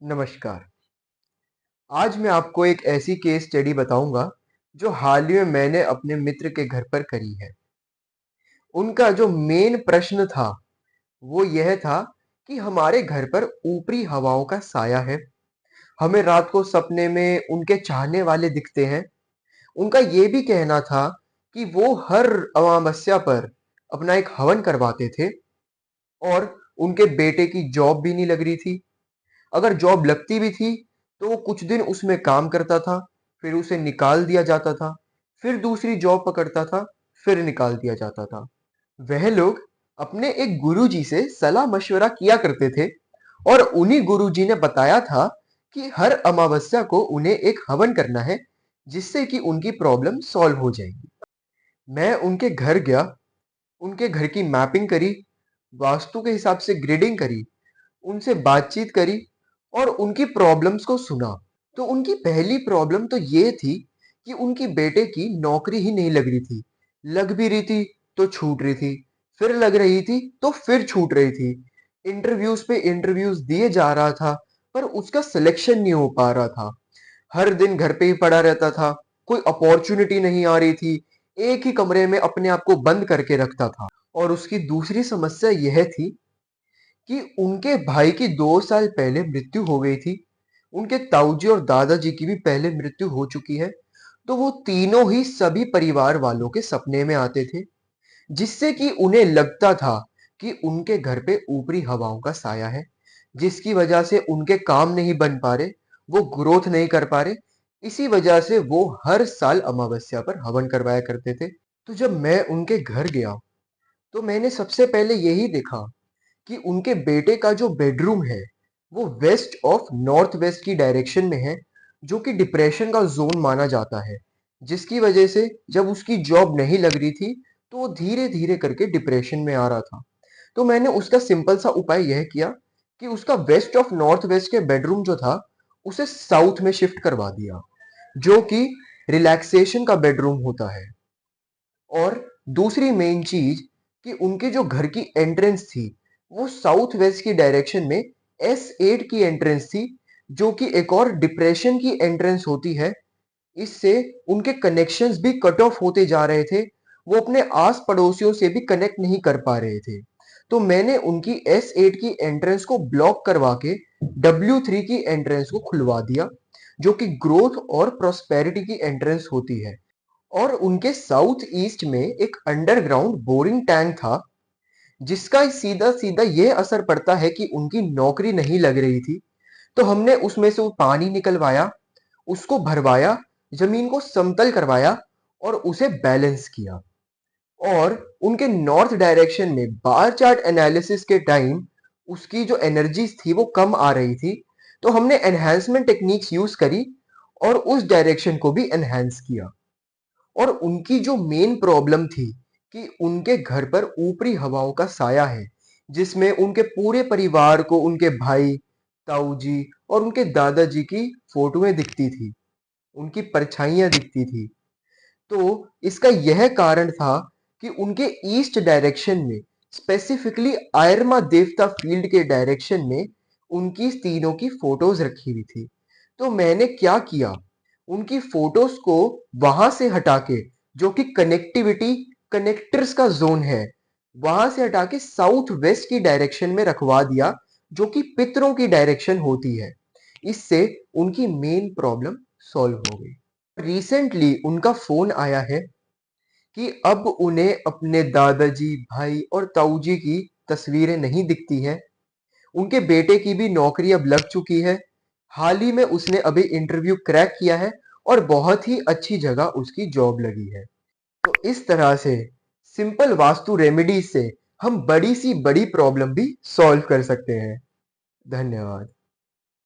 नमस्कार। आज मैं आपको एक ऐसी केस स्टडी बताऊंगा जो हाल ही में मैंने अपने मित्र के घर पर करी है। उनका जो मेन प्रश्न था वो यह था कि हमारे घर पर ऊपरी हवाओं का साया है। हमें रात को सपने में उनके चाहने वाले दिखते हैं। उनका ये भी कहना था कि वो हर अमावस्या पर अपना एक हवन करवाते थे और उनके बेटे की जॉब भी नहीं लग रही थी। अगर जॉब लगती भी थी तो वो कुछ दिन उसमें काम करता था, फिर उसे निकाल दिया जाता था, फिर दूसरी जॉब पकड़ता था, फिर निकाल दिया जाता था। वह लोग अपने एक गुरुजी से सलाह मशवरा किया करते थे और उन्हीं गुरुजी ने बताया था कि हर अमावस्या को उन्हें एक हवन करना है जिससे कि उनकी प्रॉब्लम सॉल्व हो जाएगी। मैं उनके घर गया, उनके घर की मैपिंग करी, वास्तु के हिसाब से ग्रिडिंग करी, उनसे बातचीत करी और उनकी प्रॉब्लम्स को सुना। तो उनकी पहली प्रॉब्लम तो ये थी कि उनकी बेटे की नौकरी ही नहीं लग रही थी। लग भी रही थी तो छूट रही थी, फिर लग रही थी तो फिर छूट रही थी। इंटरव्यूज पे इंटरव्यूज दिए जा रहा था पर उसका सिलेक्शन नहीं हो पा रहा था। हर दिन घर पे ही पड़ा रहता था, कोई अपॉर्चुनिटी नहीं आ रही थी, एक ही कमरे में अपने आप को बंद करके रखता था। और उसकी दूसरी समस्या यह थी कि उनके भाई की 2 साल पहले मृत्यु हो गई थी। उनके ताऊजी और दादाजी की भी पहले मृत्यु हो चुकी है। तो वो तीनों ही सभी परिवार वालों के सपने में आते थे, जिससे कि उन्हें लगता था कि उनके घर पे ऊपरी हवाओं का साया है, जिसकी वजह से उनके काम नहीं बन पा रहे, वो ग्रोथ नहीं कर पा रहे। इसी वजह से वो हर साल अमावस्या पर हवन करवाया करते थे। तो जब मैं उनके घर गया, तो मैंने सबसे पहले यही देखा कि उनके बेटे का जो बेडरूम है वो वेस्ट ऑफ नॉर्थ वेस्ट की डायरेक्शन में है, जो कि डिप्रेशन का जोन माना जाता है। जिसकी वजह से जब उसकी जॉब नहीं लग रही थी तो वो धीरे धीरे करके डिप्रेशन में आ रहा था। तो मैंने उसका सिंपल सा उपाय यह किया कि उसका वेस्ट ऑफ नॉर्थ वेस्ट के बेडरूम जो था उसे साउथ में शिफ्ट करवा दिया, जो कि रिलैक्सेशन का बेडरूम होता है। और दूसरी मेन चीज कि उनके जो घर की एंट्रेंस थी वो साउथ वेस्ट की डायरेक्शन में S8 की एंट्रेंस थी, जो कि एक और डिप्रेशन की एंट्रेंस होती है। इससे उनके कनेक्शंस भी कट ऑफ होते जा रहे थे, वो अपने आस पड़ोसियों से भी कनेक्ट नहीं कर पा रहे थे। तो मैंने उनकी S8 की एंट्रेंस को ब्लॉक करवा के W3 की एंट्रेंस को खुलवा दिया, जो कि ग्रोथ और प्रोस्पेरिटी की एंट्रेंस होती है। और उनके साउथ ईस्ट में एक अंडरग्राउंड बोरिंग टैंक था, जिसका सीधा सीधा ये असर पड़ता है कि उनकी नौकरी नहीं लग रही थी। तो हमने उसमें से वो पानी निकलवाया, उसको भरवाया, जमीन को समतल करवाया और उसे बैलेंस किया। और उनके नॉर्थ डायरेक्शन में बार चार्ट एनालिसिस के टाइम उसकी जो एनर्जीज थी वो कम आ रही थी। तो हमने एनहांसमेंट टेक्निक्स यूज करी और उस डायरेक्शन को भी एनहांस किया। और उनकी जो मेन प्रॉब्लम थी कि उनके घर पर ऊपरी हवाओं का साया है, जिसमें उनके पूरे परिवार को उनके भाई, ताऊ जी और उनके दादाजी की फोटोएं दिखती थी, उनकी परछाइयां दिखती थी। तो इसका यह कारण था कि उनके ईस्ट डायरेक्शन में, स्पेसिफिकली आयरमा देवता फील्ड के डायरेक्शन में उनकी तीनों की फोटोज रखी हुई थी। तो मैंने क्या किया, उनकी फोटोज को वहां से हटा के, जो कि कनेक्टिविटी कनेक्टर्स का जोन है, वहां से हटा के साउथ वेस्ट की डायरेक्शन में रखवा दिया, जो कि पितरों की डायरेक्शन होती है। इससे उनकी मेन प्रॉब्लम सॉल्व हो गई। रिसेंटली उनका फोन आया है कि अब उन्हें अपने दादाजी, भाई और ताऊजी की तस्वीरें नहीं दिखती हैं। उनके बेटे की भी नौकरी अब लग चुकी है। हाल ही में उसने अभी इंटरव्यू क्रैक किया है और बहुत ही अच्छी जगह उसकी जॉब लगी है। तो इस तरह से सिंपल वास्तु रेमेडीज से हम बड़ी सी बड़ी प्रॉब्लम भी सॉल्व कर सकते हैं। धन्यवाद।